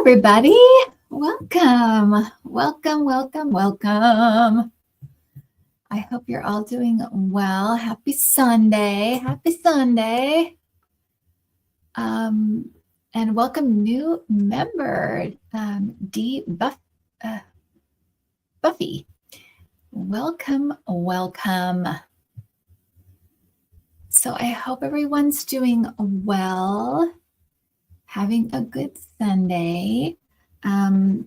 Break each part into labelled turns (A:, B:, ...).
A: everybody. Welcome. Welcome. I hope you're all doing well. Happy Sunday. And welcome new member, Buffy. Welcome. So I hope everyone's doing well, having a good Sunday. I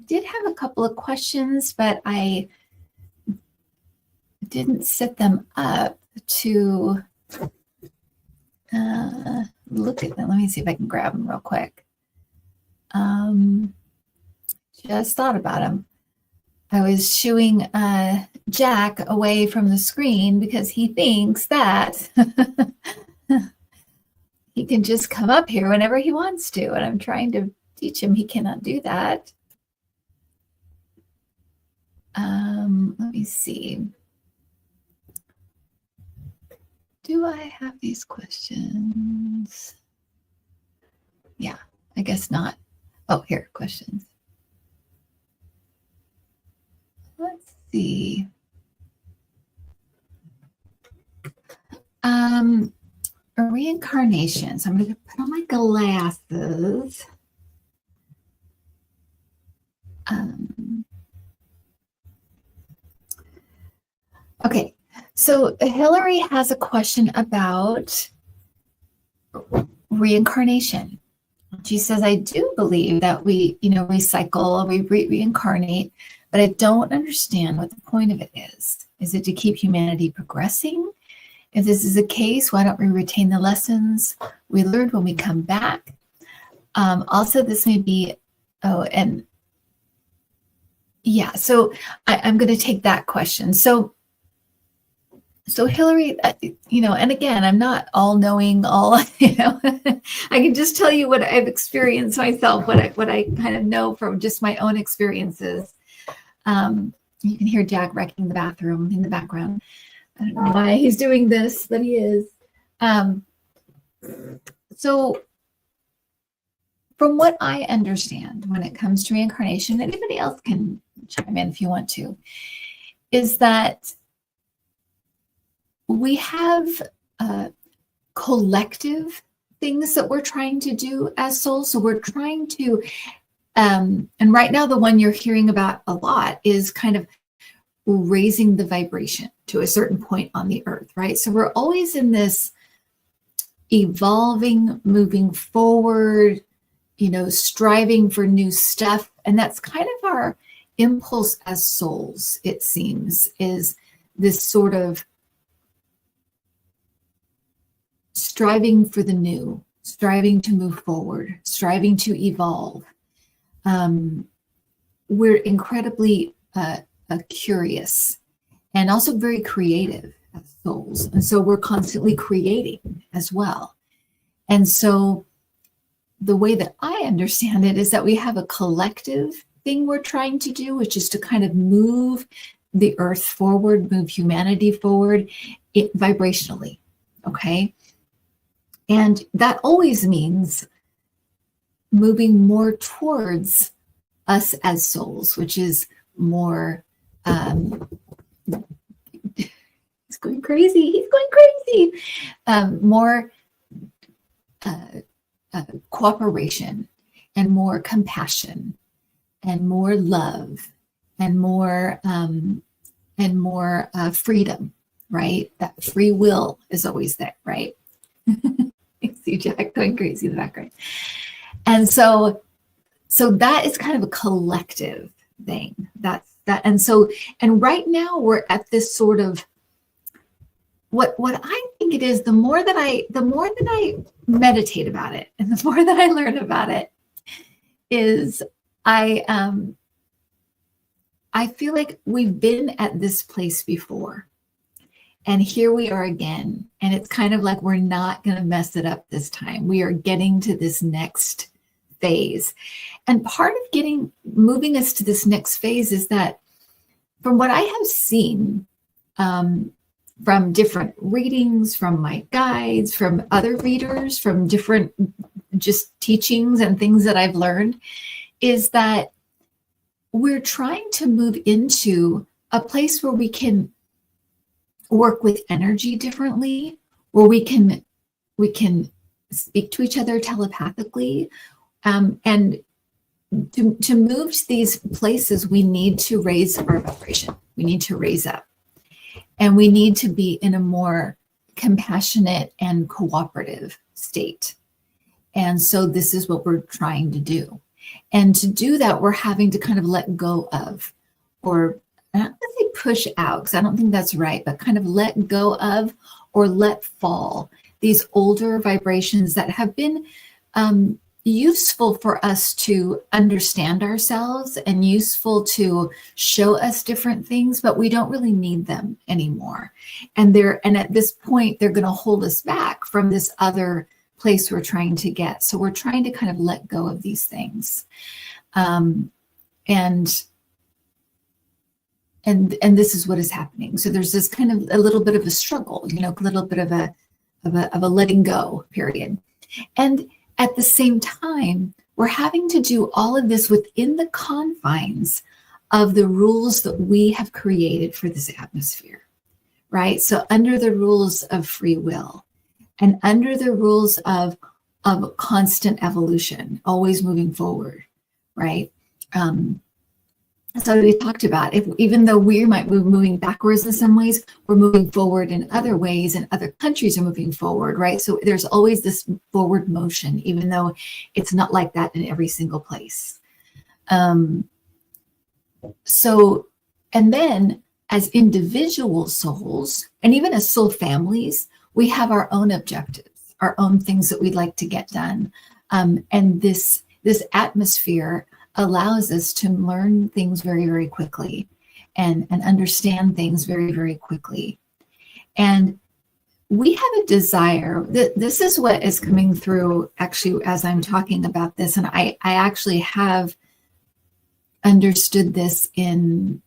A: did have a couple of questions, but I didn't set them up to look at them. Let me see if I can grab them real quick. Just thought about them. I was shooing Jack away from the screen because he thinks that he can just come up here whenever he wants to, and I'm trying to teach him he cannot do that. Let me see. Do I have these questions? Yeah, I guess not. Oh, here, questions. Let's see. A reincarnation. So I'm going to put on my glasses. Okay, so Hillary has a question about reincarnation. She says, I do believe that we, recycle, we reincarnate, but I don't understand what the point of it is. Is it to keep humanity progressing? If this is the case, why don't we retain the lessons we learned when we come back? Also, this may be, so I'm going to take that question. So Hillary, and again, I'm not all knowing, I can just tell you what I've experienced myself, what I kind of know from just my own experiences. You can hear Jack wrecking the bathroom in the background. I don't know why he's doing this, but he is. So from what I understand when it comes to reincarnation, anybody else can chime in if you want to, is that we have collective things that we're trying to do as souls. So we're trying to, and right now the one you're hearing about a lot is kind of raising the vibration to a certain point on the earth, right? So we're always in this evolving, moving forward, striving for new stuff. And that's kind of our impulse as souls, it seems, is this sort of striving for the new, striving to move forward, striving to evolve. We're incredibly curious and also very creative as souls. And so we're constantly creating as well. And so the way that I understand it is that we have a collective thing we're trying to do, which is to kind of move the earth forward, move humanity forward vibrationally, okay? And that always means moving more towards us as souls, which is more, he's going crazy, more cooperation and more compassion and more love and more freedom, right? That free will is always there, right? You see Jack going crazy in the background. And so that is kind of a collective thing. That's that. And right now we're at this sort of what I think it is, the more that I meditate about it and the more that I learn about it is I feel like we've been at this place before. And here we are again. And it's kind of like we're not going to mess it up this time. We are getting to this next phase. And part of moving us to this next phase is that from what I have seen, from different readings, from my guides, from other readers, from different just teachings and things that I've learned, is that we're trying to move into a place where we can work with energy differently, where we can speak to each other telepathically, and to move to these places, we need to raise our vibration. We need to raise up, and we need to be in a more compassionate and cooperative state. And so this is what we're trying to do. And to do that, we're having to kind of let go of, or I'm not going to say push out, because I don't think that's right, but kind of let go of or let fall these older vibrations that have been useful for us to understand ourselves and useful to show us different things, but we don't really need them anymore. And at this point, they're going to hold us back from this other place we're trying to get. So we're trying to kind of let go of these things. And this is what is happening. So there's this kind of a little bit of a struggle, a little bit of a letting go period. And at the same time, we're having to do all of this within the confines of the rules that we have created for this atmosphere, right? So under the rules of free will and under the rules of constant evolution, always moving forward, right? So we talked about, even though we might be moving backwards in some ways, we're moving forward in other ways, and other countries are moving forward, right? So there's always this forward motion, even though it's not like that in every single place. So, and then as individual souls, and even as soul families, we have our own objectives, our own things that we'd like to get done. And this atmosphere allows us to learn things very, very quickly and understand things very, very quickly. And we have a desire, this is what is coming through actually as I'm talking about this. And I actually have understood this in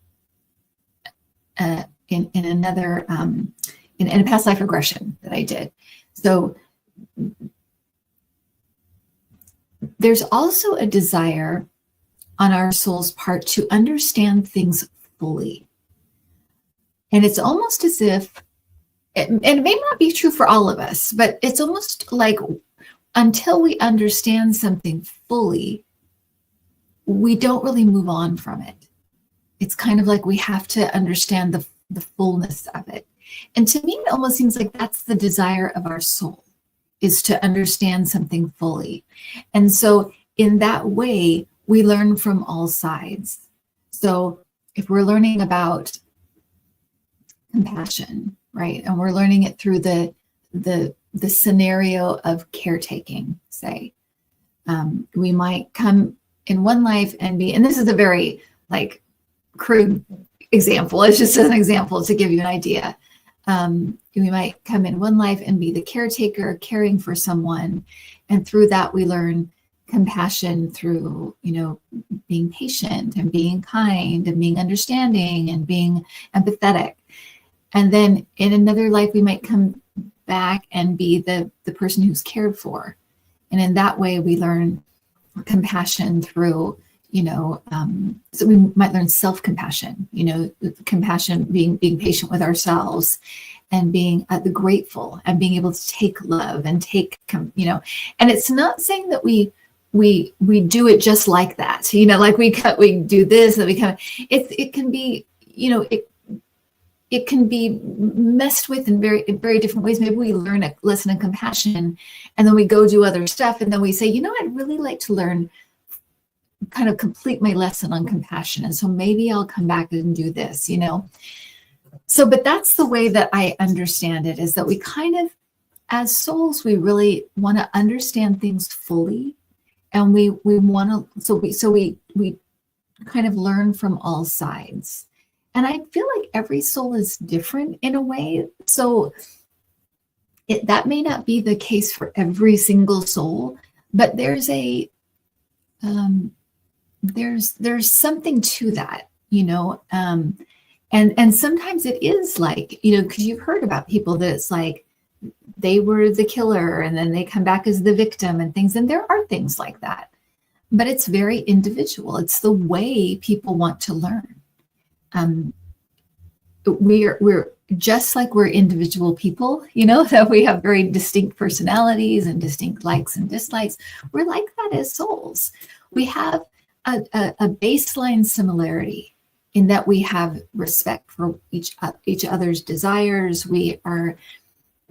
A: another, in a past life regression that I did. So there's also a desire on our soul's part to understand things fully. And it's almost as if, and it may not be true for all of us, but it's almost like until we understand something fully, we don't really move on from it. It's kind of like we have to understand the fullness of it. And to me, it almost seems like that's the desire of our soul, is to understand something fully. And so in that way, we learn from all sides. So if we're learning about compassion, right, and we're learning it through the scenario of caretaking, say, we might come in one life and be, and this is a very like crude example, it's just an example to give you an idea. We might come in one life and be the caretaker, caring for someone, and through that we learn compassion through, being patient and being kind and being understanding and being empathetic. And then in another life, we might come back and be the person who's cared for. And in that way, we learn compassion through, so we might learn self-compassion, compassion, being patient with ourselves and being the grateful and being able to take love and take, and it's not saying that we do it just like that, like we do this, and we it can be, it can be messed with in very different ways. Maybe we learn a lesson in compassion and then we go do other stuff. And then we say, I'd really like to learn, kind of complete my lesson on compassion. And so maybe I'll come back and do this, So, but that's the way that I understand it, is that we kind of, as souls, we really want to understand things fully. And we want to, so we kind of learn from all sides. And I feel like every soul is different in a way. So that may not be the case for every single soul, but there's there's something to that, and sometimes it is like, because you've heard about people that it's like they were the killer and then they come back as the victim and things. And there are things like that, but it's very individual. It's the way people want to learn. We're just like we're individual people, that we have very distinct personalities and distinct likes and dislikes. We're like that as souls. We have a baseline similarity in that we have respect for each other's desires. We're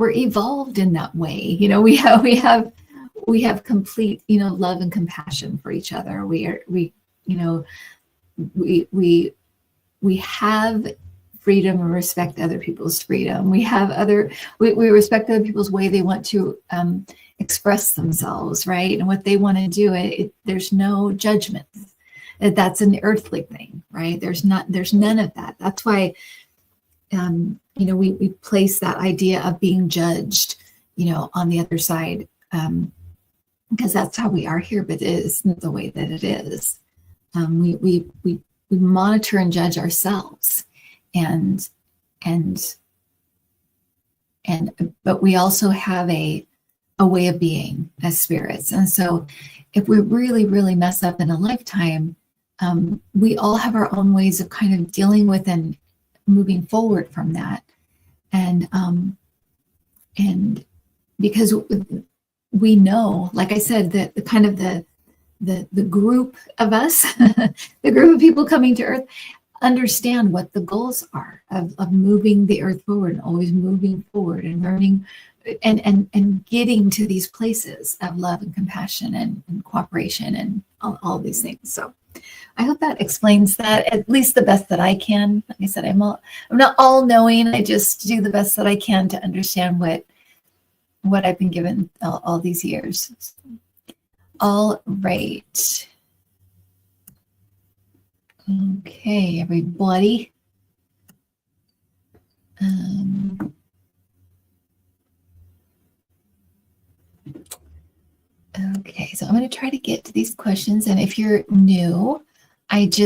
A: evolved in that way. We have complete, love and compassion for each other. We have freedom and respect other people's freedom. We respect other people's way they want to express themselves, right? And what they want to do. There's no judgment. That's an earthly thing, right? There's none of that. That's why, we place that idea of being judged, on the other side, because that's how we are here, but it isn't the way that it is. We monitor and judge ourselves, but we also have a way of being as spirits. And so if we really, really mess up in a lifetime, we all have our own ways of kind of dealing with and moving forward from that. And because we know, like I said, that the kind of the group of us, the group of people coming to Earth, understand what the goals are of moving the Earth forward and always moving forward and learning and getting to these places of love and compassion and cooperation and all these things. So I hope that explains that at least the best that I can. Like I said, I'm not all knowing. I just do the best that I can to understand what I've been given all these years. All right. Okay, everybody. Okay, so I'm going to try to get to these questions. And if you're new, if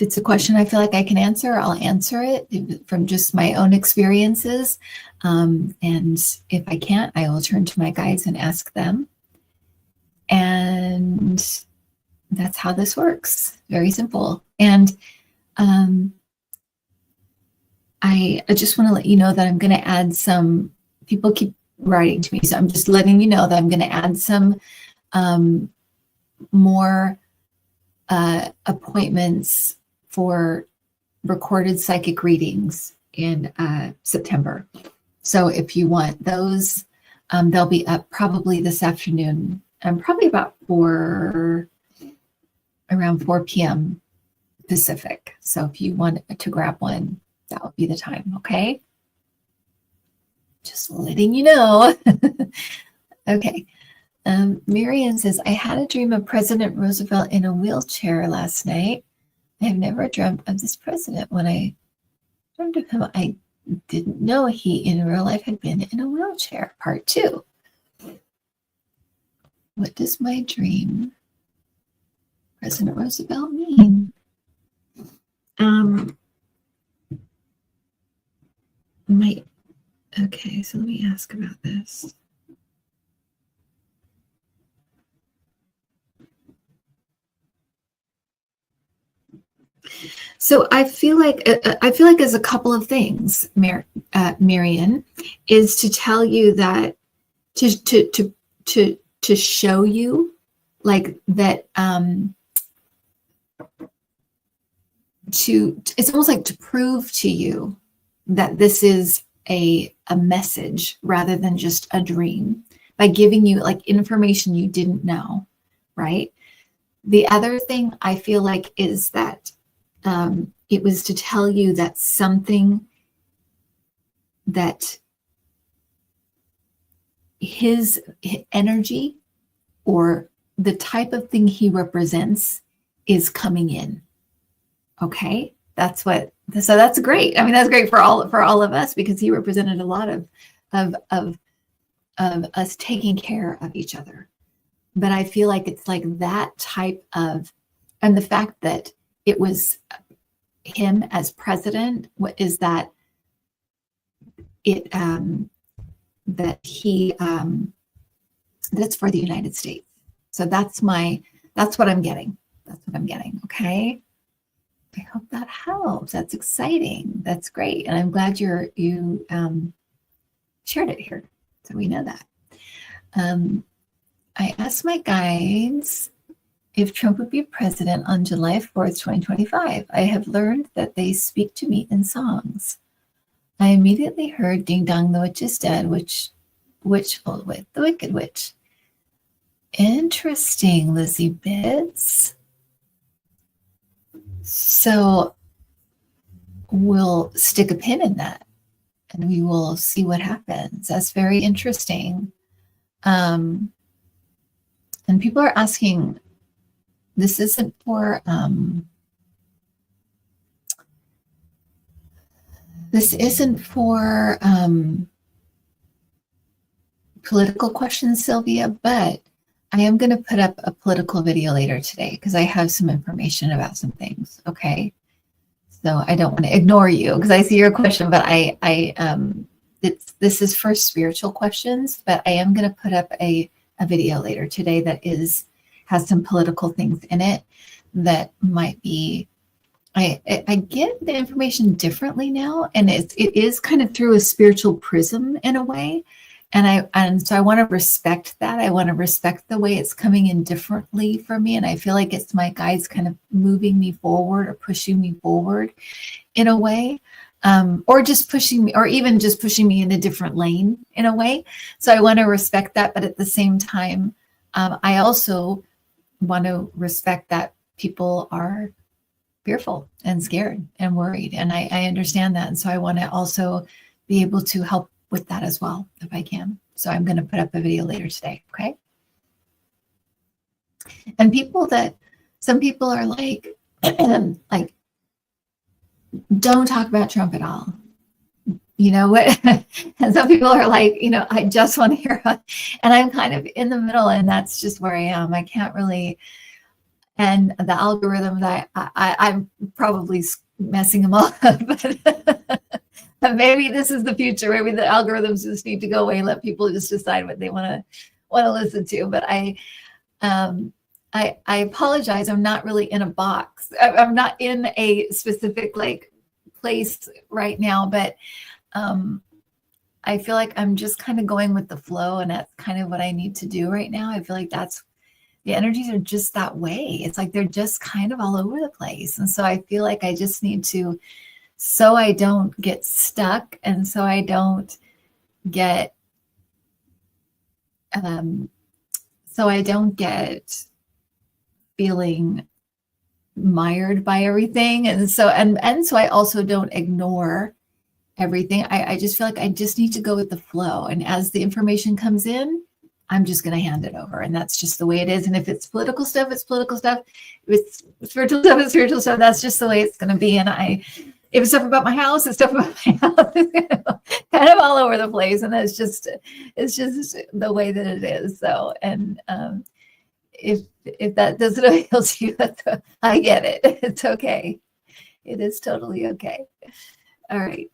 A: it's a question I feel like I can answer, I'll answer it from just my own experiences. And if I can't, I will turn to my guides and ask them. And that's how this works. Very simple. And I just want to let you know that I'm going to add some, people keep writing to me, so I'm just letting you know that I'm going to add some more appointments for recorded psychic readings in September. So if you want those, they'll be up probably this afternoon, probably about around 4 p.m. Pacific. So if you want to grab one, that would be the time, okay? Just letting you know. Okay. Marianne says, I had a dream of President Roosevelt in a wheelchair last night. I have never dreamt of this president. When I dreamt of him, I didn't know he in real life had been in a wheelchair. Part 2. What does my dream, President Roosevelt, mean? Okay, so let me ask about this. So I feel like there's a couple of things, Marian, is to tell you that to show you like that it's almost like to prove to you that this is a message rather than just a dream, by giving you like information you didn't know, right? The other thing I feel like is that it was to tell you that something that his energy or the type of thing he represents is coming in. Okay, so that's great. I mean, that's great for all of us, because he represented a lot of us taking care of each other. But I feel like it's like that type of, and the fact that it was him as president, is that it that he that's for the United States. So that's what I'm getting. That's what I'm getting. Okay. I hope that helps. That's exciting. That's great. And I'm glad you shared it here. So we know that. I asked my guides if Trump would be president on July 4th, 2025. I have learned that they speak to me in songs. I immediately heard Ding Dong, the Witch is Dead, which witchful with the Wicked Witch. Interesting, Lizzie Bits. So we'll stick a pin in that and we will see what happens. That's very interesting. And people are asking, this isn't for political questions, Sylvia, but I am going to put up a political video later today because I have some information about some things. Okay. So I don't want to ignore you because I see your question, but this is for spiritual questions, but I am going to put up a video later today that has some political things in it that might be, I get the information differently now, and it is kind of through a spiritual prism in a way. And so I want to respect that. I want to respect the way it's coming in differently for me. And I feel like it's my guides kind of moving me forward or pushing me forward in a way, or just pushing me, or even just pushing me in a different lane in a way. So I want to respect that. But at the same time, I also want to respect that people are fearful and scared and worried. And I understand that. And so I want to also be able to help with that as well, if I can. So I'm going to put up a video later today. Okay. And some people are like, like, don't talk about Trump at all. You know what? And some people are like, I just want to hear about, and I'm kind of in the middle, and that's just where I am. I can't really, and the algorithms, I'm probably messing them all up, but maybe this is the future. Maybe the algorithms just need to go away and let people just decide what they want to listen to. But I apologize. I'm not really in a box. I'm not in a specific place right now, but I feel like I'm just kind of going with the flow, and that's kind of what I need to do right now. I feel like the energies are just that way. It's like they're just kind of all over the place. And so I feel like I just need to, so I don't get stuck, and so I don't get feeling mired by everything. And so I also don't ignore everything. I just feel like I just need to go with the flow. And as the information comes in, I'm just going to hand it over. And that's just the way it is. And if it's political stuff, it's political stuff. If it's spiritual stuff, it's spiritual stuff. That's just the way it's going to be. And if it's stuff about my house, it's stuff about my house, kind of all over the place. And it's just the way that it is. So, and if that doesn't appeal to you, I get it. It's okay. It is totally okay. All right.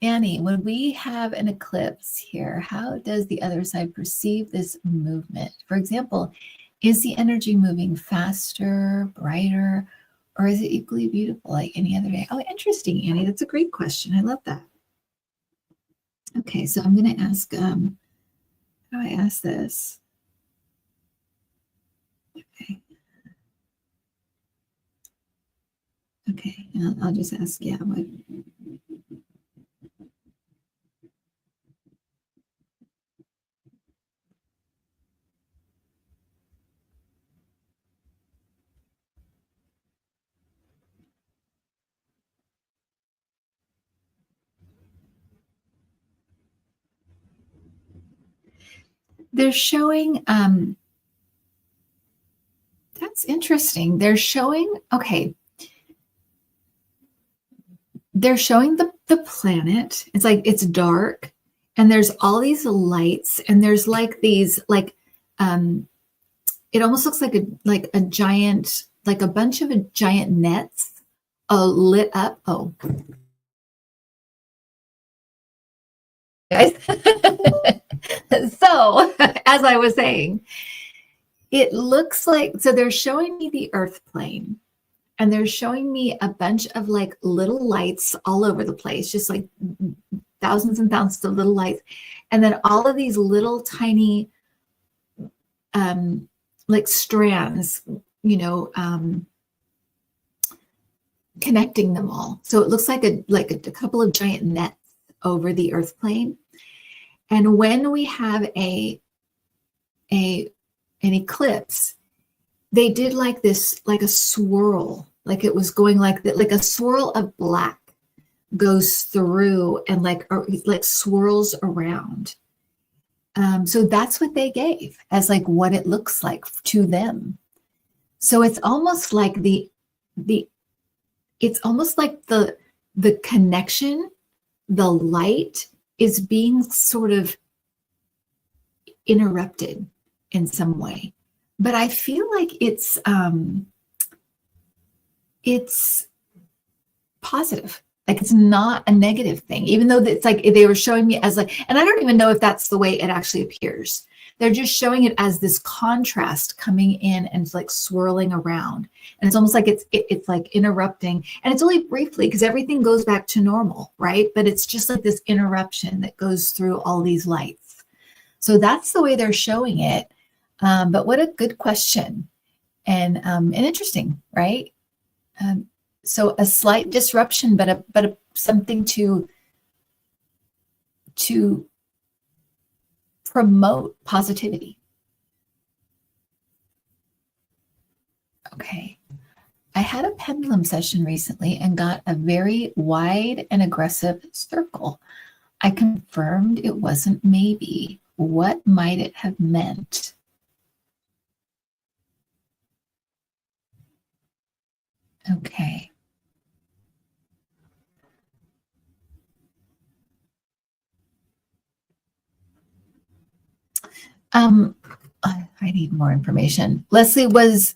A: Annie, when we have an eclipse here, how does the other side perceive this movement? For example, is the energy moving faster, brighter, or is it equally beautiful like any other day? Oh, interesting, Annie. That's a great question. I love that. Okay, so I'm going to ask, how do I ask this? Okay, I'll just ask, yeah, what? They're showing, that's interesting. They're showing, okay. They're showing the planet. It's like, it's dark, and there's all these lights, and there's like these, it almost looks like a giant like a bunch of giant nets lit up. Oh, guys. So, as I was saying, it looks like, so they're showing me the earth plane, and they're showing me a bunch of like little lights all over the place, just like thousands and thousands of little lights. And then all of these little tiny like strands, you know, connecting them all. So it looks like a couple of giant nets over the earth plane. And when we have an eclipse, they did like this, like a swirl, like it was going like that, like a swirl of black goes through and like swirls around. So that's what they gave as like what it looks like to them. So it's almost like it's almost like the connection, the light is being sort of interrupted in some way. But I feel like it's positive. Like it's not a negative thing, even though it's like they were showing me as like, and I don't even know if that's the way it actually appears. They're just showing it as this contrast coming in and it's like swirling around. And it's almost like it's like interrupting. And it's only briefly because everything goes back to normal, right? But it's just like this interruption that goes through all these lights. So that's the way they're showing it. But what a good question and interesting, right? So a slight disruption, but something to promote positivity. Okay. I had a pendulum session recently and got a very wide and aggressive circle. I confirmed it wasn't maybe. What might it have meant? Okay. I need more information. Leslie, was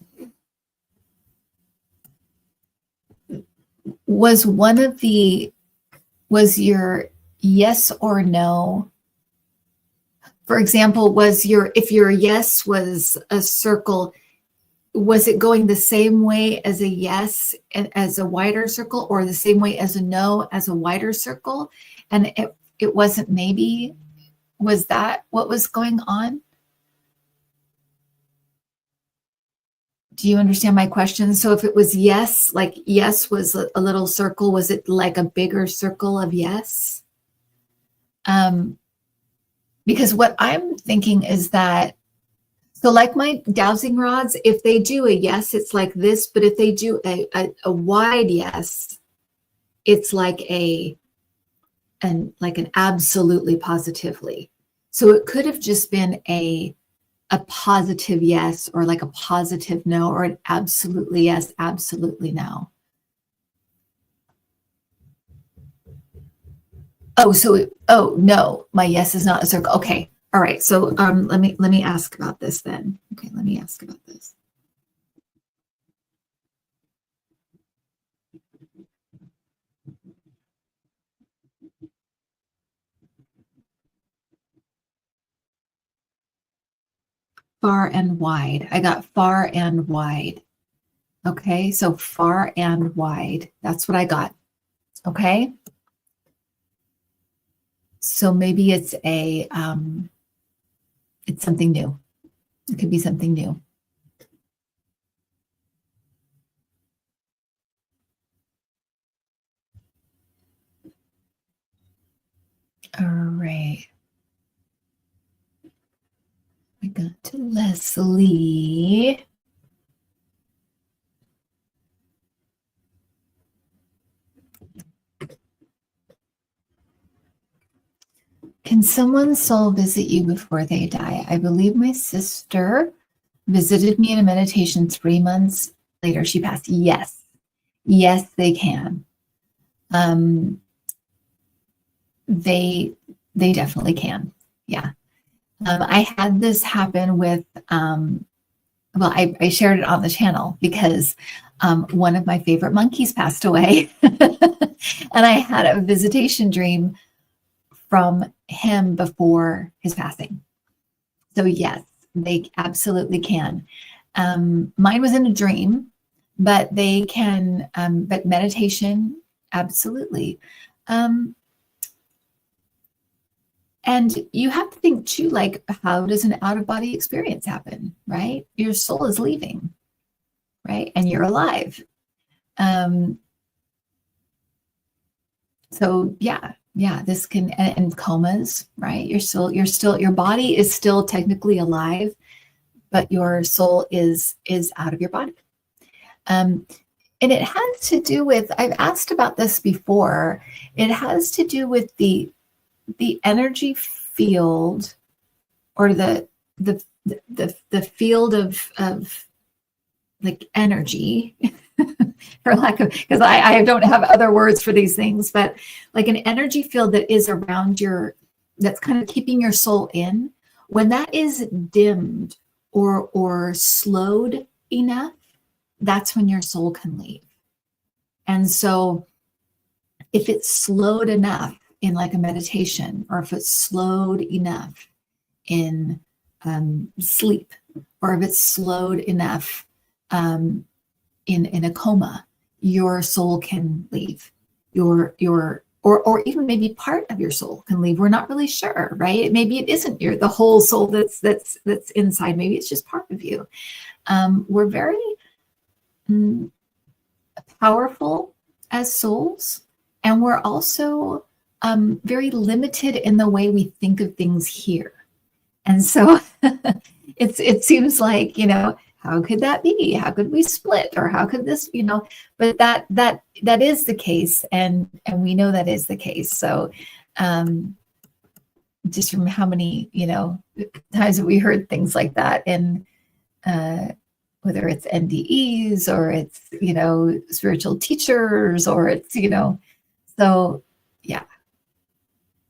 A: one of the, was your yes or no, for example, if your yes was a circle, was it going the same way as a yes as a wider circle, or the same way as a no as a wider circle? And it wasn't maybe, was that what was going on? Do you understand my question? So if it was yes, like yes was a little circle, was it like a bigger circle of yes? Because what I'm thinking is that, so like my dowsing rods, if they do a yes, it's like this, but if they do a wide yes, it's like an absolutely positively. So it could have just been a positive yes, or like a positive no, or an absolutely yes, absolutely no. Oh, so oh no, my yes is not a circle. Okay, all right. So let me ask about this then. Okay, let me ask about this. Far and wide. I got far and wide. Okay, so far and wide. That's what I got. Okay. So maybe it's it's something new. It could be something new. All right. We got to Leslie. Can someone's soul visit you before they die? I believe my sister visited me in a meditation 3 months later. She passed. Yes. Yes, they can. They definitely can. Yeah. I had this happen with well, I shared it on the channel because one of my favorite monkeys passed away. And I had a visitation dream from him before his passing. So yes, they absolutely can. Mine was in a dream, but they can, but meditation, absolutely. And you have to think too, like, how does an out-of-body experience happen, right? Your soul is leaving, right? And you're alive. So yeah, this can, and comas, right? Your body is still technically alive, but your soul is out of your body. And it has to do with, I've asked about this before, it has to do with the energy field, or the field of like energy, for lack of, because I don't have other words for these things, but like an energy field that is around that's kind of keeping your soul in. When that is dimmed or slowed enough, that's when your soul can leave. And so if it's slowed enough in like a meditation, or if it's slowed enough in sleep, or if it's slowed enough in a coma, your soul can leave. Or even maybe part of your soul can leave. We're not really sure, right? Maybe it isn't the whole soul that's inside. Maybe it's just part of you. We're very powerful as souls, and we're also very limited in the way we think of things here. And so it seems like, how could that be? How could we split? Or how could this, but that is the case. And we know that is the case. So just from how many, times that we heard things like that, and whether it's NDEs or it's, spiritual teachers, or it's, so yeah.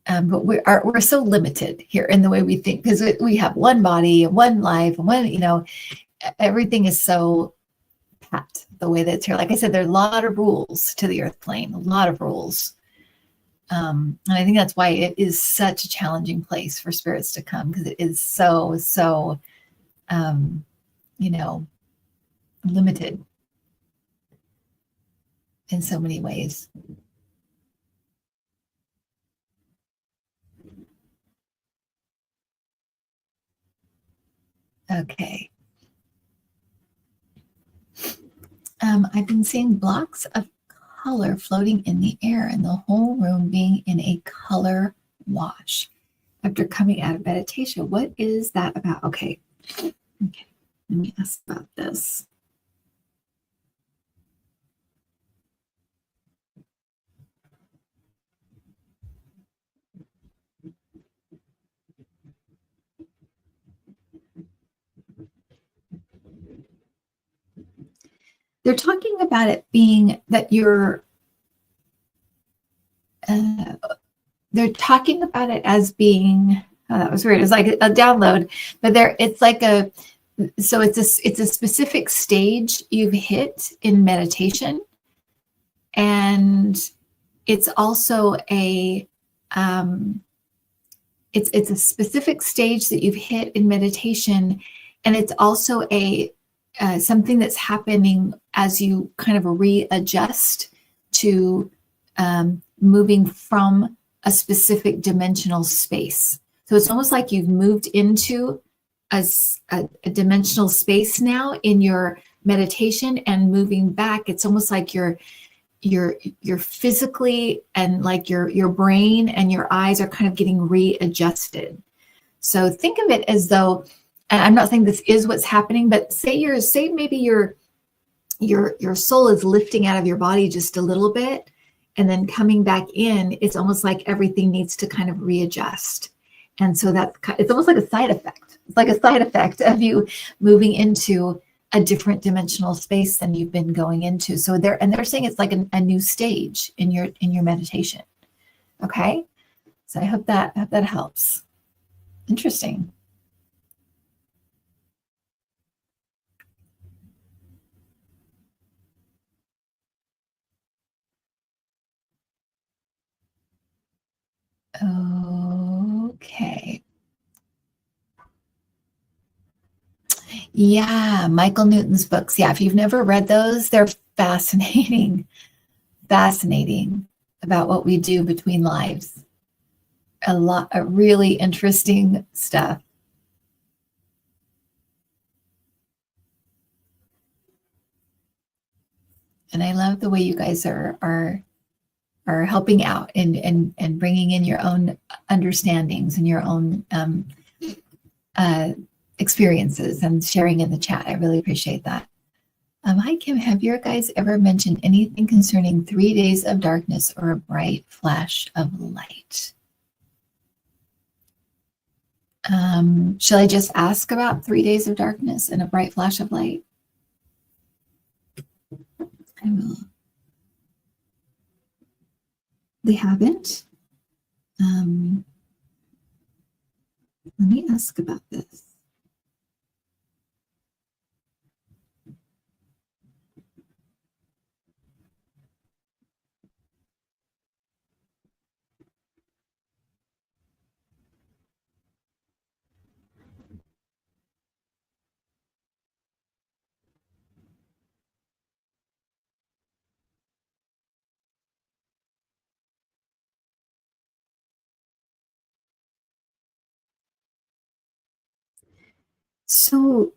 A: But we're so limited here in the way we think, because we have one body and one life and one, everything is so pat the way that it's here. Like I said, there are a lot of rules to the earth plane, a lot of rules. And I think that's why it is such a challenging place for spirits to come, because it is so limited in so many ways. Okay. I've been seeing blocks of color floating in the air, and the whole room being in a color wash after coming out of meditation. What is that about? Okay. Let me ask about this. They're talking about it being that they're talking about it as being, oh, that was weird. It's like a download, but it's like so it's a specific stage you've hit in meditation. And it's also it's a specific stage that you've hit in meditation. And it's also something that's happening as you kind of readjust to moving from a specific dimensional space. So it's almost like you've moved into a dimensional space now in your meditation, and moving back, it's almost like you're physically, and like your brain and your eyes are kind of getting readjusted. So think of it as though, and I'm not saying this is what's happening, but say maybe your soul is lifting out of your body just a little bit, and then coming back in. It's almost like everything needs to kind of readjust. And so it's almost like a side effect. It's like a side effect of you moving into a different dimensional space than you've been going into. So they're saying it's like a new stage in your meditation. Okay. So I hope that helps. Interesting. Okay. Yeah, Michael Newton's books. Yeah, if you've never read those, they're fascinating, fascinating about what we do between lives. A lot of really interesting stuff. And I love the way you guys are helping out and bringing in your own understandings and your own uh, experiences and sharing in the chat. I really appreciate that. Hi, Kim. Have your guys ever mentioned anything concerning 3 days of darkness or a bright flash of light? Shall I just ask about 3 days of darkness and a bright flash of light? I will. They haven't. Let me ask about this. So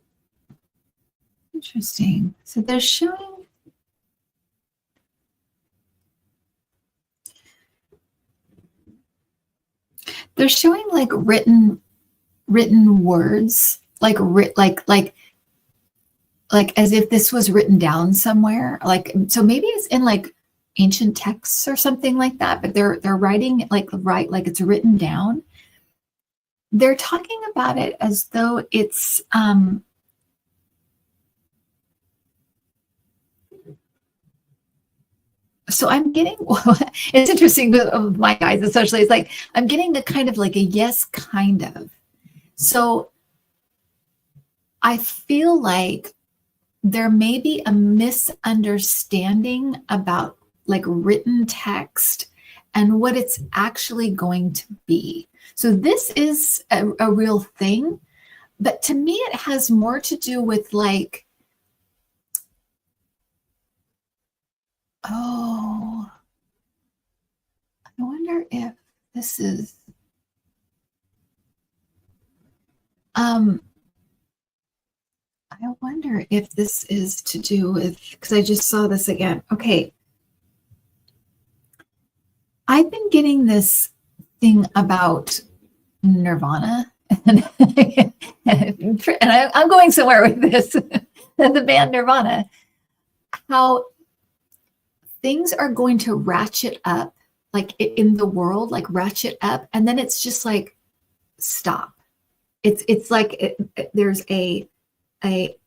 A: interesting. So they're showing like written words, like as if this was written down somewhere. Like, so maybe it's in like ancient texts or something like that, but they're writing like it's written down. They're talking about it as though it's so I'm getting it's interesting with my guys, especially. It's like I'm getting a kind of like a yes, kind of. So I feel like there may be a misunderstanding about like written text and what it's actually going to be. So this is a real thing, but to me it has more to do with like, oh, I wonder if this is um I wonder if this is to do with, because I just saw this again. Okay. I've been getting this thing about Nirvana. And, I'm going somewhere with this. The band Nirvana, how things are going to ratchet up, like in the world, like ratchet up, and then it's just like stop. It's like there's a like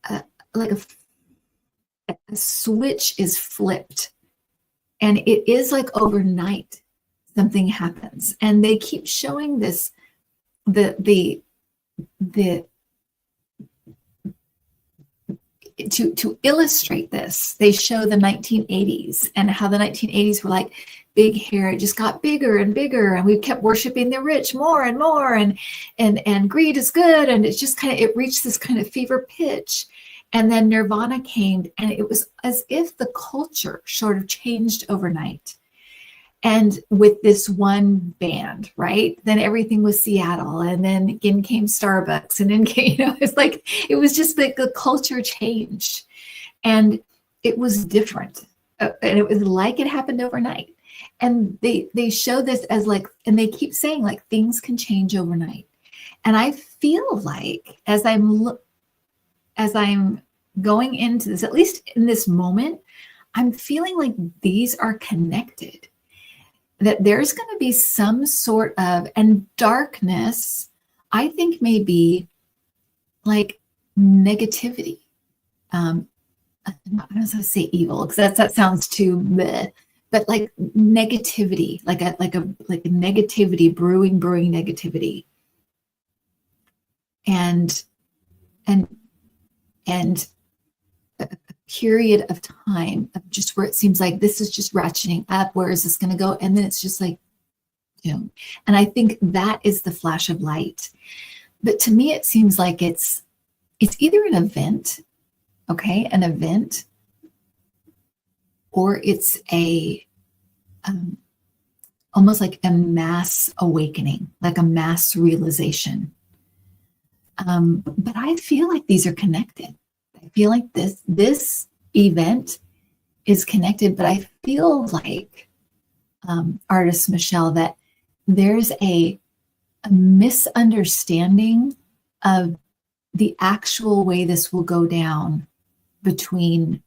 A: a switch is flipped, and it is like overnight something happens, and they keep showing this the to illustrate this. They show the 1980s and how the 1980s were like big hair. It just got bigger and bigger, and we kept worshiping the rich more and more, and greed is good, and it's just kind of, it reached this kind of fever pitch. And then Nirvana came, and it was as if the culture sort of changed overnight. And with this one band, right? Then everything was Seattle, and then in came Starbucks, and then came, it's like it was just like the culture changed, and it was different, and it was like it happened overnight. And they show this as like, and they keep saying like things can change overnight. And I feel like as I'm going into this, at least in this moment, I'm feeling like these are connected, that there's going to be some sort of, and darkness, I think, may be like negativity. I don't know how to say evil, because that sounds too bleh, but like negativity, like a negativity, brewing negativity, and and and a period of time of just where it seems like this is just ratcheting up. Where is this going to go? And then it's just like Don't. And I think that is the flash of light. But to me, it seems like it's either an event, okay, an event, or it's a almost like a mass awakening, like a mass realization. But I feel like these are connected. I feel like this event is connected, but I feel like, artist Michelle, that there's a misunderstanding of the actual way this will go down between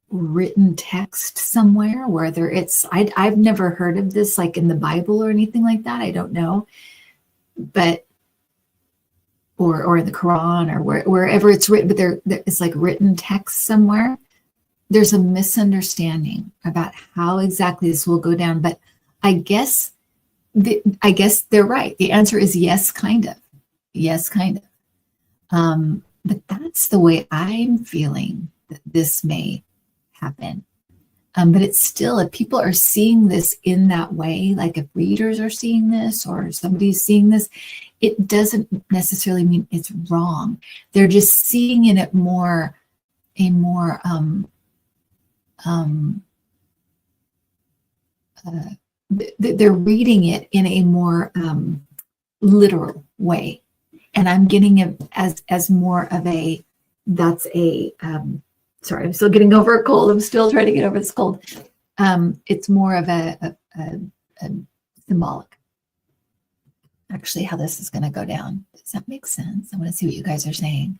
A: written text somewhere, whether it's, I've never heard of this like in the Bible or anything like that. I don't know, but or in the Quran or wherever it's written, but there it's like written text somewhere. There's a misunderstanding about how exactly this will go down. But I guess they're right. The answer is yes, kind of. Yes, kind of. But that's the way I'm feeling that this may happen. But it's still, if people are seeing this in that way, like if readers are seeing this or somebody's seeing this, it doesn't necessarily mean it's wrong. They're just seeing in it they're reading it in a more literal way. And I'm getting it as more of a, that's a, sorry, I'm still getting over a cold. I'm still trying to get over this cold. It's more of a symbolic, actually, how this is going to go down. Does that make sense? I want to see what you guys are saying.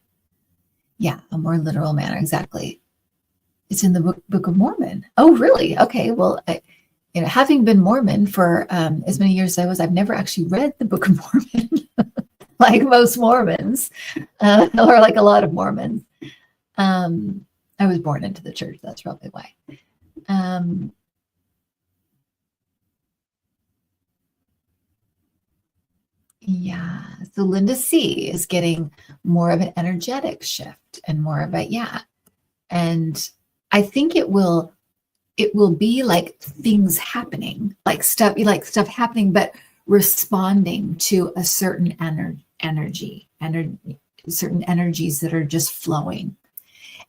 A: Yeah, a more literal manner, exactly. It's in the Book of Mormon. Oh, really? Okay, well, having been Mormon for as many years as I was, I've never actually read the Book of Mormon, like most Mormons, or like a lot of Mormons. I was born into the church. That's probably why. Yeah. So Linda C is getting more of an energetic shift and more of a, yeah. And I think it will be like things happening, like stuff happening, but responding to a certain energy, certain energies that are just flowing.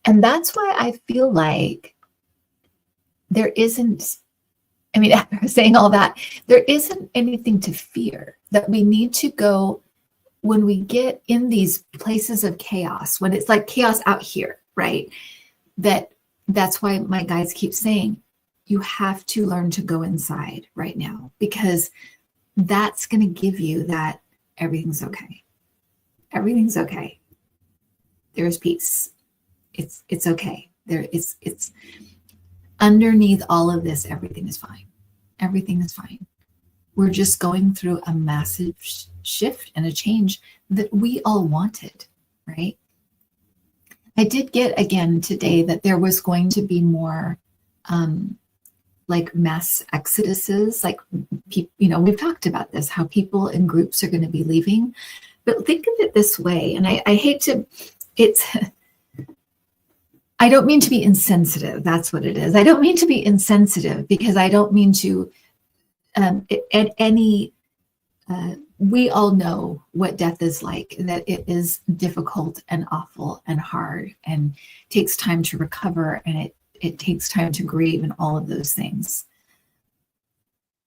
A: And that's why I feel like there isn't, I mean, after saying all that, there isn't anything to fear, that we need to go when we get in these places of chaos, when it's like chaos out here, right? That's why my guides keep saying, you have to learn to go inside right now, because that's going to give you that everything's okay. Everything's okay. There's peace. It's okay. It's underneath all of this, everything is fine. Everything is fine. We're just going through a massive shift and a change that we all wanted, right? I did get again today that there was going to be more like mass exoduses, like, we've talked about this, how people in groups are going to be leaving. But think of it this way, and I hate to, I don't mean to be insensitive. That's what it is. I don't mean to be insensitive, because I don't mean to, we all know what death is like, that it is difficult and awful and hard and takes time to recover, and it takes time to grieve and all of those things.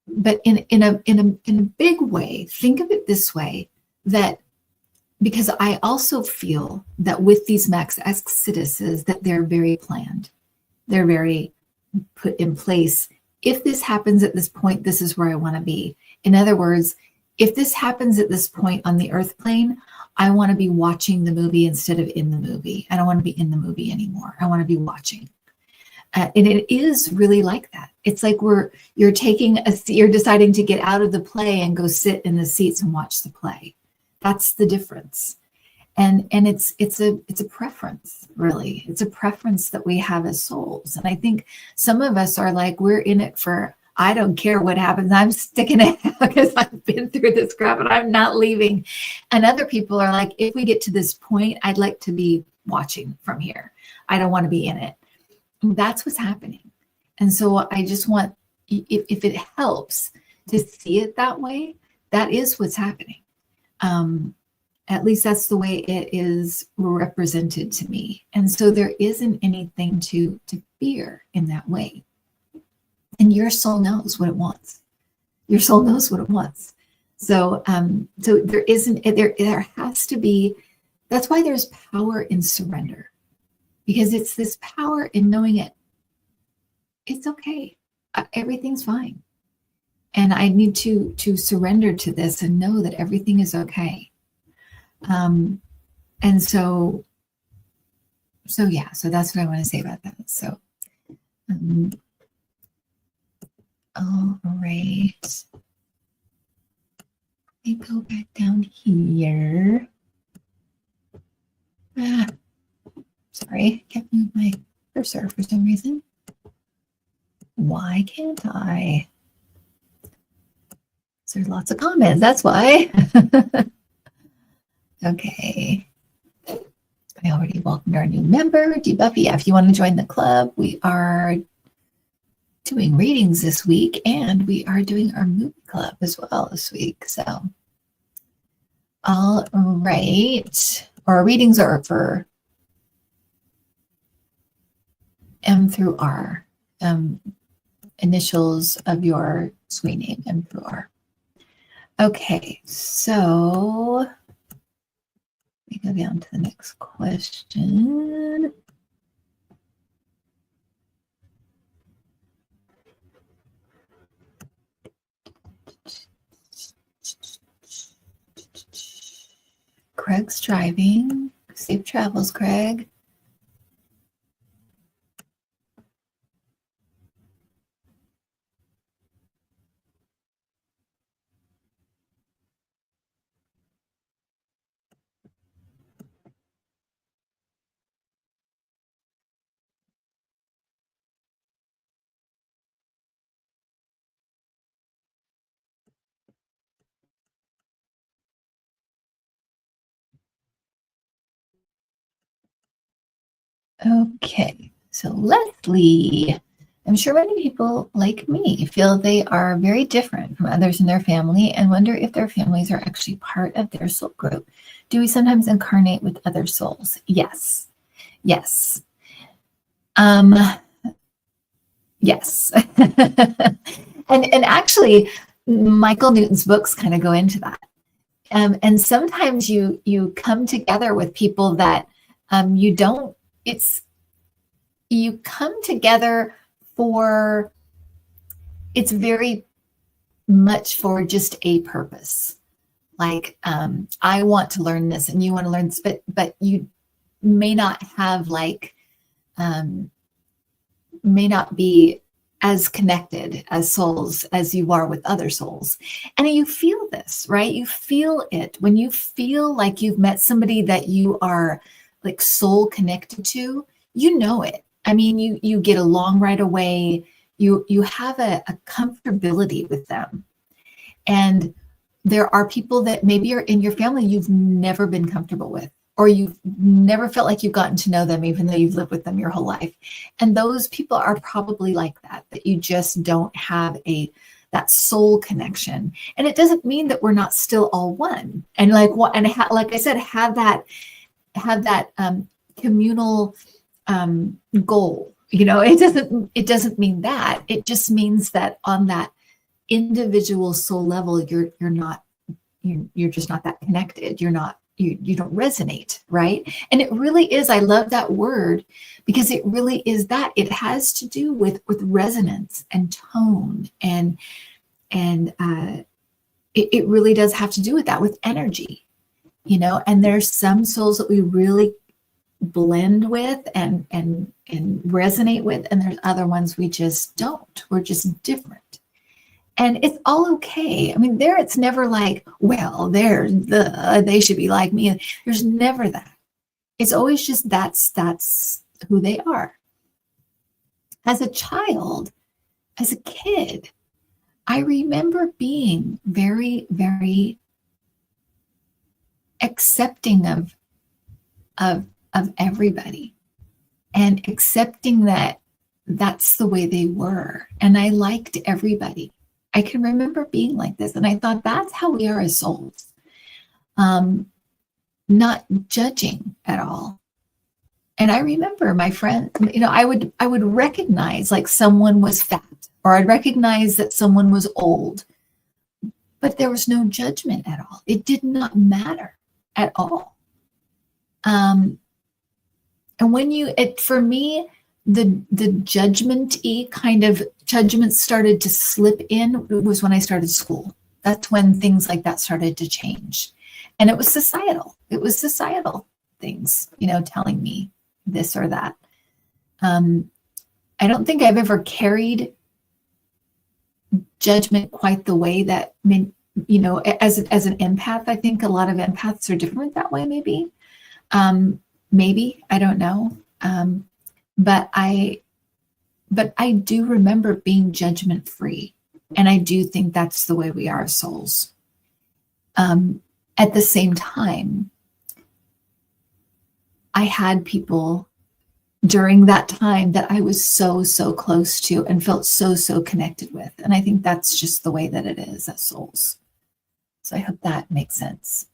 A: But in a big way, think of it this way, that because I also feel that with these max exoduses, that they're very planned. They're very put in place. If this happens at this point, this is where I want to be. In other words, if this happens at this point on the earth plane, I want to be watching the movie instead of in the movie. I don't want to be in the movie anymore. I want to be watching. And it is really like that. It's like you're deciding to get out of the play and go sit in the seats and watch the play. That's the difference. And it's a preference, really. It's a preference that we have as souls. And I think some of us are like, we're in it for, I don't care what happens. I'm sticking it out because I've been through this crap and I'm not leaving. And other people are like, if we get to this point, I'd like to be watching from here. I don't want to be in it. And that's what's happening. And so I just want, if it helps, to see it that way, that is what's happening. At least that's the way it is represented to me. And so there isn't anything to fear in that way. And your soul knows what it wants. Your soul knows what it wants. So so there isn't, there has to be, that's why there's power in surrender, because it's this power in knowing it's okay. Everything's fine. And I need to surrender to this and know that everything is okay. And so yeah, so that's what I want to say about that. So, all right. Let me go back down here. Sorry, can't move my cursor for some reason. Why can't I? So there's lots of comments, that's why. Okay. I already welcomed our new member, D Buffy. Yeah, if you want to join the club, we are doing readings this week, and we are doing our movie club as well this week. So, all right. Our readings are for M through R, initials of your screen name, M through R. Okay, so let me go down to the next question. Craig's driving. Safe travels, Craig. Okay, so Leslie. I'm sure many people like me feel they are very different from others in their family and wonder if their families are actually part of their soul group. Do we sometimes incarnate with other souls? Yes. Yes. Yes. And actually, Michael Newton's books kind of go into that. And sometimes you come together with people that you don't, you come together for, it's very much for just a purpose. Like, I want to learn this and you want to learn this, but you may not have like, may not be as connected as souls as you are with other souls. And you feel this, right? You feel it when you feel like you've met somebody that you are like soul connected to, you know it. I mean, you get along right away. You have a comfortability with them. And there are people that maybe are in your family you've never been comfortable with, or you've never felt like you've gotten to know them, even though you've lived with them your whole life. And those people are probably like that you just don't have that soul connection. And it doesn't mean that we're not still all one. And like like I said, have that communal goal. You know, it doesn't mean that. It just means that on that individual soul level, you're just not that connected. You don't resonate, right? And it really is, I love that word because it really is that. It has to do with resonance and tone, and it really does have to do with that, with energy, you know. And there's some souls that we really blend with and resonate with, and there's other ones we just don't. We're just different. And it's all okay. I mean, it's never like, well, they should be like me. There's never that. It's always just that's who they are. As a child, as a kid, I remember being very, very accepting of everybody and accepting that that's the way they were. And I liked everybody. I can remember being like this. And I thought that's how we are as souls. Not judging at all. And I remember my friend, I would recognize like someone was fat, or I'd recognize that someone was old, but there was no judgment at all. It did not matter at all. And when for me, the judgment-y kind of judgment started to slip in was when I started school. That's when things like that started to change. And it was societal. It was societal things, telling me this or that. I don't think I've ever carried judgment quite the way that, as an empath, I think a lot of empaths are different that way, maybe. Maybe, I don't know. But I do remember being judgment free. And I do think that's the way we are as souls. At the same time, I had people during that time that I was so, so close to and felt so, so connected with. And I think that's just the way that it is as souls. So I hope that makes sense.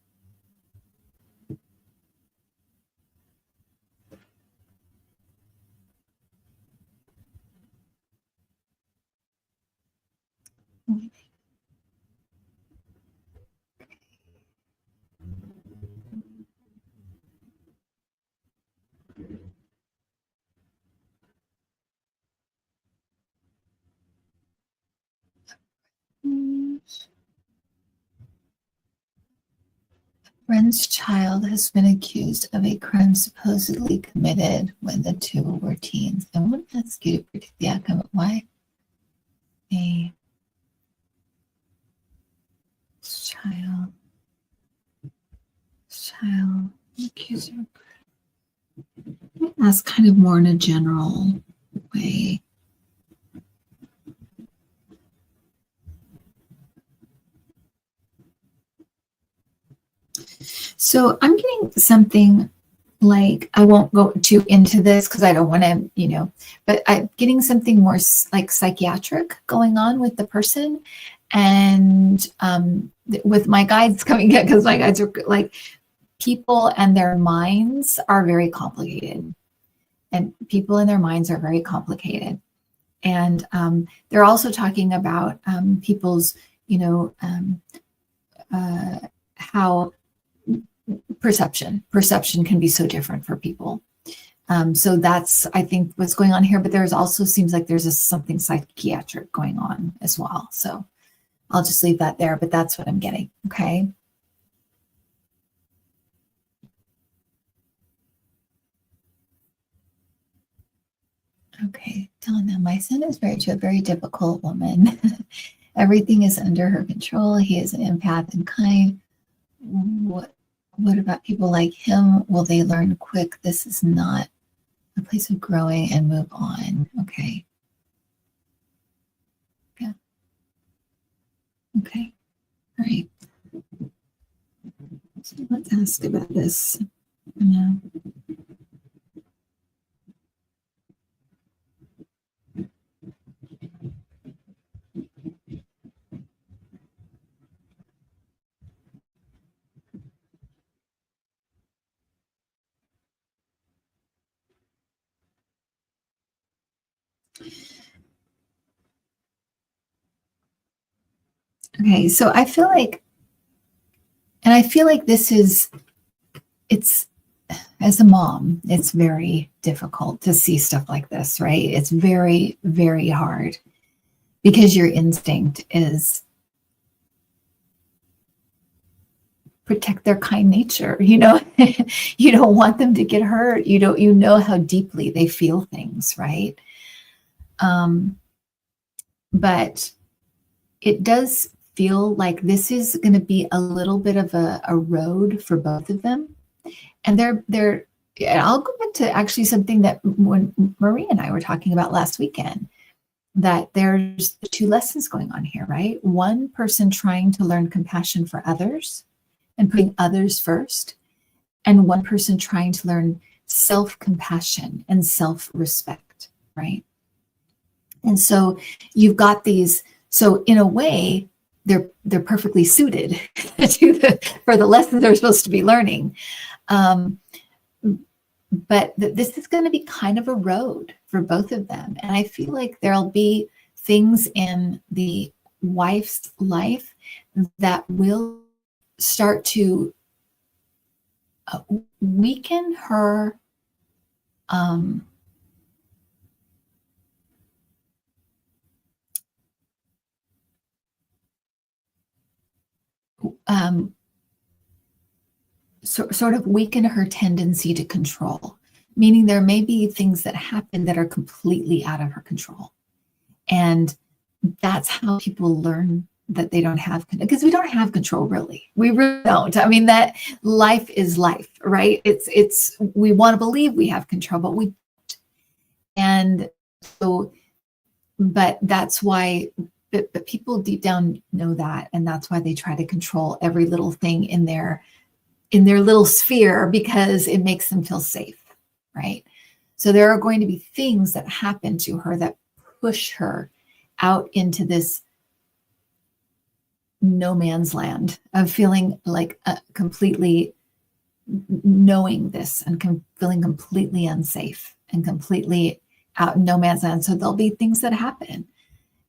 A: Friend's child has been accused of a crime supposedly committed when the two were teens. I want to ask you to predict the outcome of why a child accused of. That's kind of more in a general way. So I'm getting something like, I won't go too into this because I don't want to, but I'm getting something more like psychiatric going on with the person. And with my guides coming in, because my guides are like, people and their minds are very complicated. And people in their minds are very complicated. And they're also talking about people's, how perception can be so different for people. So that's, I think, what's going on here. But there's also seems like there's something psychiatric going on as well. So I'll just leave that there. But that's what I'm getting. Okay. Okay, telling them my son is married to a very difficult woman. Everything is under her control. He is an empath and kind. What about people like him? Will they learn quick? This is not a place of growing and move on. Okay. Yeah. Okay. All right. So let's ask about this. Yeah. Okay, so I feel like this is, it's, as a mom, it's very difficult to see stuff like this, right? It's very, very hard because your instinct is protect their kind nature. You don't want them to get hurt. You know how deeply they feel things, right? But it does feel like this is going to be a little bit of a road for both of them. And I'll go back to actually something that when Marie and I were talking about last weekend, that there's two lessons going on here, right? One person trying to learn compassion for others and putting others first, and one person trying to learn self-compassion and self-respect, right? And so you've got these So in a way, they're perfectly suited for the lessons they're supposed to be learning. But this is going to be kind of a road for both of them. And I feel like there'll be things in the wife's life that will start to weaken her sort of weaken her tendency to control, meaning there may be things that happen that are completely out of her control. And that's how people learn that they don't have, because we don't have control, really. We really don't. I mean, that life is life, right? It's we want to believe we have control, but we don't. And so, but that's why, but people deep down know that, and that's why they try to control every little thing in their little sphere, because it makes them feel safe, right? So there are going to be things that happen to her that push her out into this no man's land of feeling like completely knowing this and feeling completely unsafe and completely out in no man's land. So there'll be things that happen,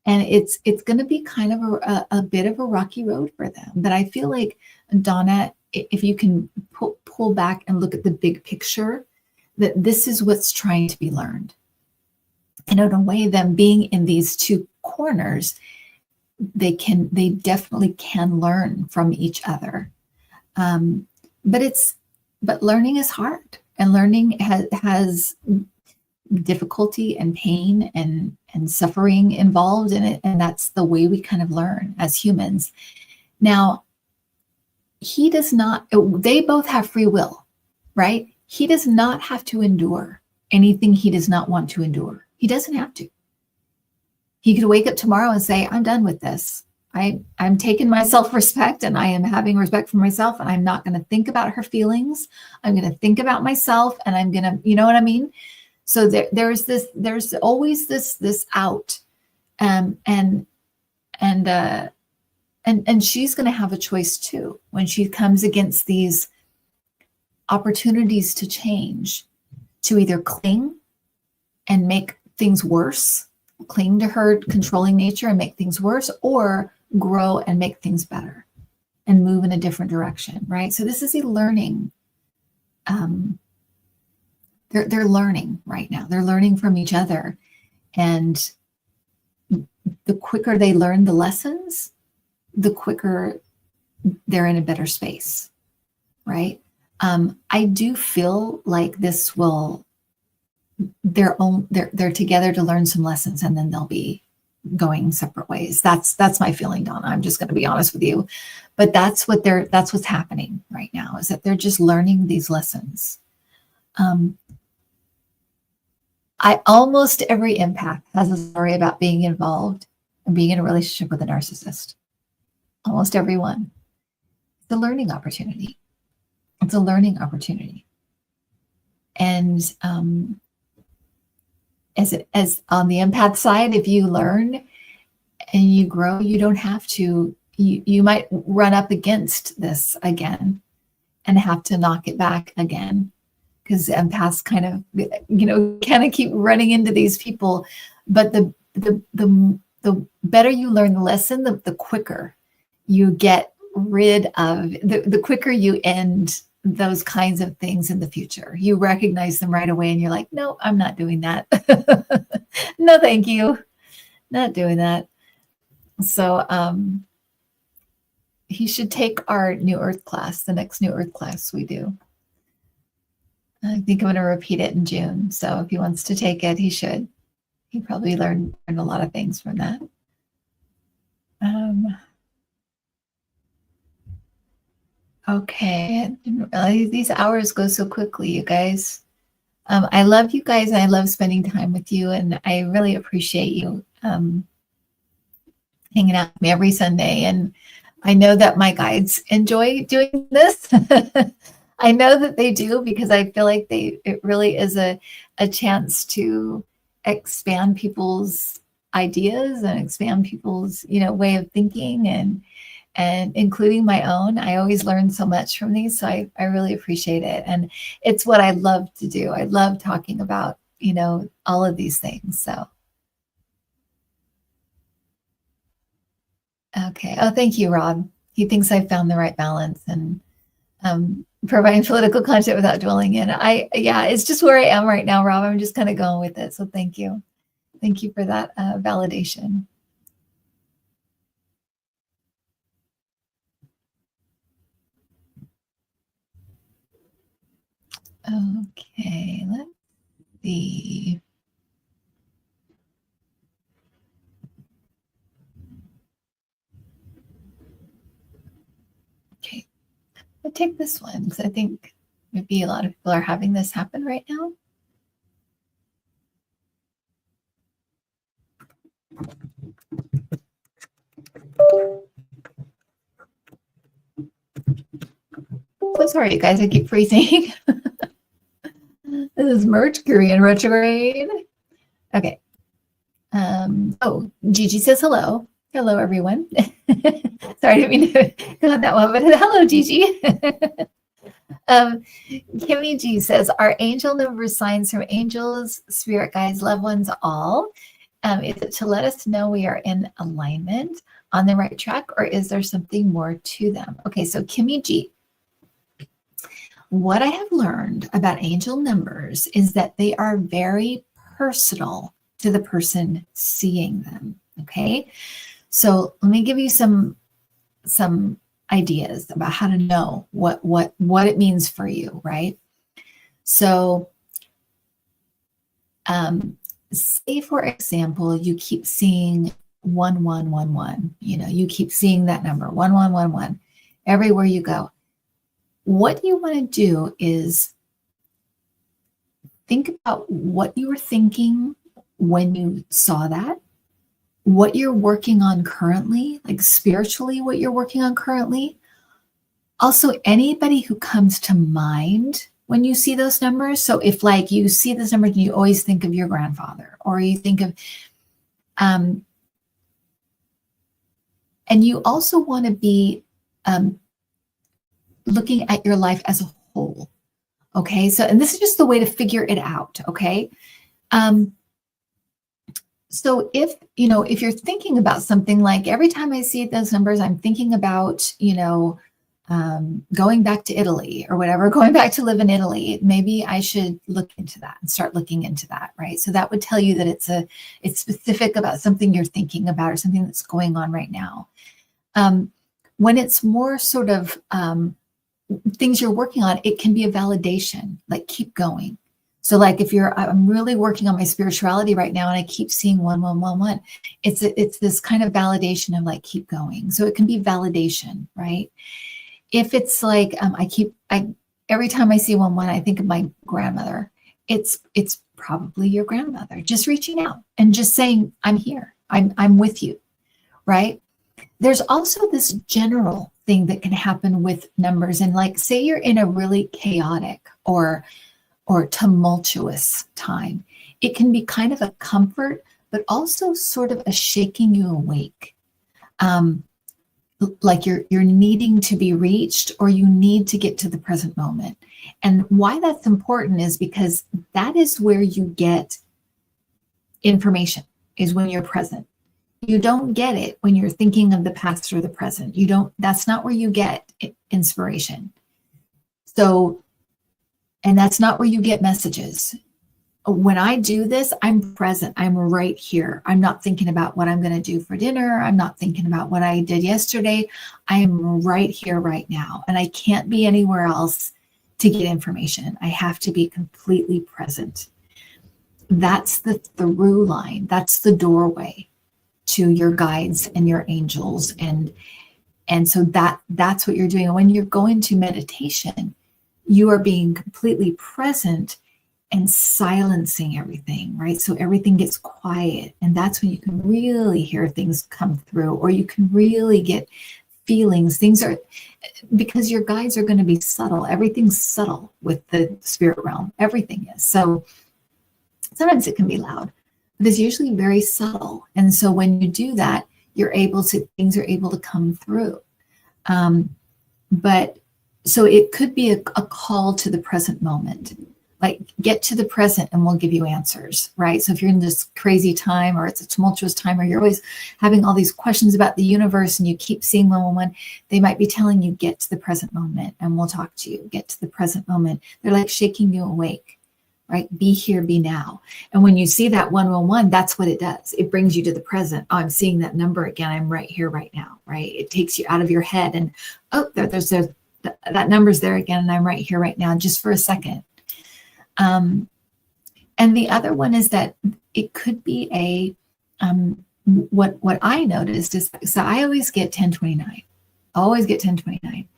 A: and it's going to be kind of a bit of a rocky road for them. But I feel like, Donna, if you can pull back and look at the big picture, that this is what's trying to be learned. And in a way, them being in these two corners, they definitely can learn from each other. But learning is hard, and learning has difficulty and pain and suffering involved in it. And that's the way we kind of learn as humans. Now, they both have free will, right? He does not have to endure anything he does not want to endure. He doesn't have to. He could wake up tomorrow and say, I'm done with this. I'm taking my self-respect, and I am having respect for myself, and I'm not going to think about her feelings. I'm going to think about myself, and I'm going to, you know what I mean? So there's always this out, and she's going to have a choice too when she comes against these opportunities to change, to either cling and make things worse, cling to her controlling nature and make things worse, or grow and make things better and move in a different direction, right? So this is a learning. They're learning right now. They're learning from each other, and the quicker they learn the lessons, the quicker they're in a better space, right? I do feel like this will, they're together to learn some lessons, and then they'll be going separate ways. That's my feeling, Donna. I'm just going to be honest with you, but that's what's happening right now, is that they're just learning these lessons. Almost every empath has a story about being involved and being in a relationship with a narcissist. Almost everyone. It's a learning opportunity. It's a learning opportunity. And as on the empath side, if you learn and you grow, you don't have to, you might run up against this again and have to knock it back again, because empaths kind of keep running into these people. But the better you learn the lesson, the quicker you get rid of, the quicker you end those kinds of things in the future. You recognize them right away, and you're like, no, I'm not doing that. No, thank you. Not doing that. So he should take our New Earth class, the next New Earth class we do. I think I'm going to repeat it in June. So if he wants to take it, he should. He probably learned a lot of things from that. Okay. These hours go so quickly, you guys. I love you guys, and I love spending time with you, and I really appreciate you hanging out with me every Sunday. And I know that my guides enjoy doing this. I know that they do, because I feel like it really is a chance to expand people's ideas and expand people's, way of thinking, and including my own. I always learn so much from these. So I really appreciate it. And it's what I love to do. I love talking about, all of these things. So, okay. Oh, thank you, Rob. He thinks I found the right balance and providing political content without dwelling in. Yeah, it's just where I am right now, Rob. I'm just kind of going with it. So thank you. Thank you for that validation. Okay, let's see. Okay, I'll take this one because I think maybe a lot of people are having this happen right now. So sorry, you guys, I keep freezing. This is Mercury in retrograde. Okay. Oh, Gigi says hello. Hello, everyone. Sorry, I didn't mean to go on that one, but hello, Gigi. Kimmy G says, are angel numbers signs from angels, spirit guides, loved ones, all? Is it to let us know we are in alignment, on the right track, or is there something more to them? Okay, so Kimmy G, what I have learned about angel numbers is that they are very personal to the person seeing them. Okay, so let me give you some ideas about how to know what it means for you, right? So, say for example, you keep seeing 1111. You keep seeing that number 1111 everywhere you go. What you want to do is think about what you were thinking when you saw that, what you're working on currently, like spiritually, what you're working on currently. Also, anybody who comes to mind when you see those numbers. So if like you see those numbers and you always think of your grandfather, or you think of, and you also want to be looking at your life as a whole. Okay. So, and this is just the way to figure it out. Okay. So if you're thinking about something like every time I see those numbers, I'm thinking about, going back to Italy or whatever, going back to live in Italy, maybe I should look into that and start looking into that, right? So that would tell you that it's specific about something you're thinking about or something that's going on right now. When it's more sort of things you're working on, it can be a validation, like keep going. So like if I'm really working on my spirituality right now and I keep seeing 1111, it's this kind of validation of like, keep going. So it can be validation, right? If it's like, every time I see 11, I think of my grandmother, it's probably your grandmother just reaching out and just saying, I'm here, I'm with you, right? There's also this general thing that can happen with numbers. And like, say you're in a really chaotic or tumultuous time. It can be kind of a comfort, but also sort of a shaking you awake. Like you're needing to be reached, or you need to get to the present moment. And why that's important is because that is where you get information, is when you're present. You don't get it when you're thinking of the past or the present. That's not where you get inspiration. So, and that's not where you get messages. When I do this, I'm present. I'm right here. I'm not thinking about what I'm going to do for dinner. I'm not thinking about what I did yesterday. I am right here, right now. And I can't be anywhere else to get information. I have to be completely present. That's the through line. That's the doorway to your guides and your angels. And so that's what you're doing. And when you're going to meditation, you are being completely present and silencing everything, right? So everything gets quiet. And that's when you can really hear things come through, or you can really get feelings. Things are, because your guides are going to be subtle. Everything's subtle with the spirit realm. Everything is. So sometimes it can be loud. it's usually very subtle. And so when you do that, things are able to come through. But so it could be a call to the present moment, like get to the present and we'll give you answers, right? So if you're in this crazy time or it's a tumultuous time or you're always having all these questions about the universe and you keep seeing 111, they might be telling you, get to the present moment and we'll talk to you. Get to the present moment. They're like shaking you awake, right? Be here, be now. And when you see that 111, that's what it does. It brings you to the present. Oh, I'm seeing that number again. I'm right here, right now, right? It takes you out of your head and, oh, there's that number's there again. And I'm right here, right now, just for a second. And the other one is that it could be what I noticed is, so I always get 1029, always get 1029.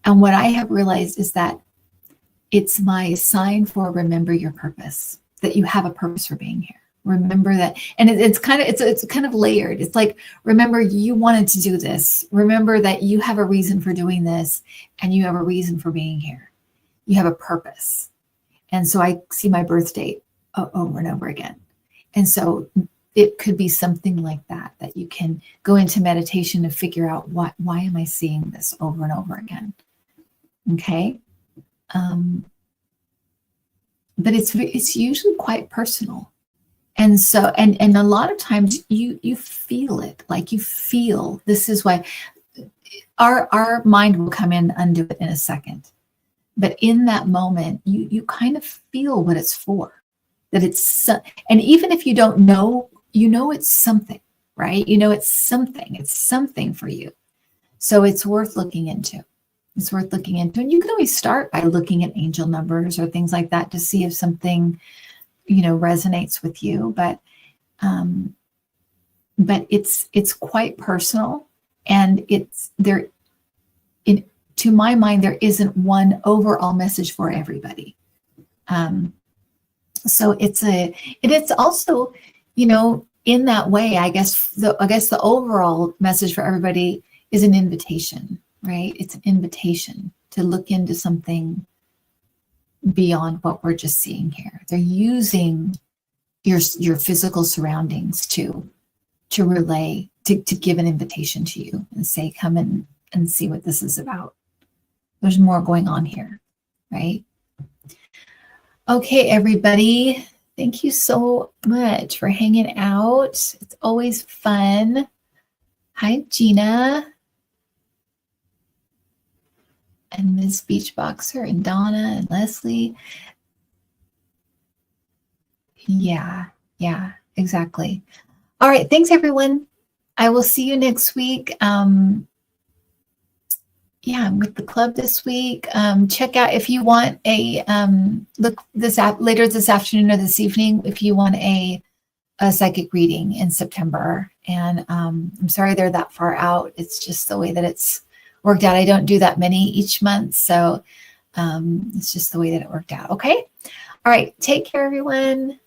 A: And what I have realized is that it's my sign for remember your purpose, that you have a purpose for being here. Remember that. And it's kind of layered. It's like, remember you wanted to do this. Remember that you have a reason for doing this and you have a reason for being here. You have a purpose. And so I see my birth date over and over again. And so it could be something like that you can go into meditation to figure out why am I seeing this over and over again? Okay. But it's usually quite personal. And so, and a lot of times you feel it, like you feel, this is why our mind will come in, undo it in a second. But in that moment, you kind of feel what it's for, that it's, and even if you don't know, you know, it's something, right? You know, it's something for you. So it's worth looking into. It's worth looking into. And you can always start by looking at angel numbers or things like that to see if something, you know, resonates with you. But it's quite personal, and it's there. To my mind, there isn't one overall message for everybody. So it's also, you know, in that way, I guess the overall message for everybody is an invitation, right? It's an invitation to look into something beyond what we're just seeing here. They're using your physical surroundings to relay, to give an invitation to you and say, come in and see what this is about. There's more going on here, right? Okay, everybody. Thank you so much for hanging out. It's always fun. Hi, Gina. And Ms. Beachboxer and Donna and Leslie. Yeah, exactly. All right, thanks, everyone. I will see you next week. Yeah, I'm with the club this week. Check out if you want a look this app later this afternoon or this evening if you want a psychic reading in September. And I'm sorry they're that far out. It's just the way that it's worked out. I don't do that many each month, so it's just the way that it worked out. Okay. All right. Take care, everyone.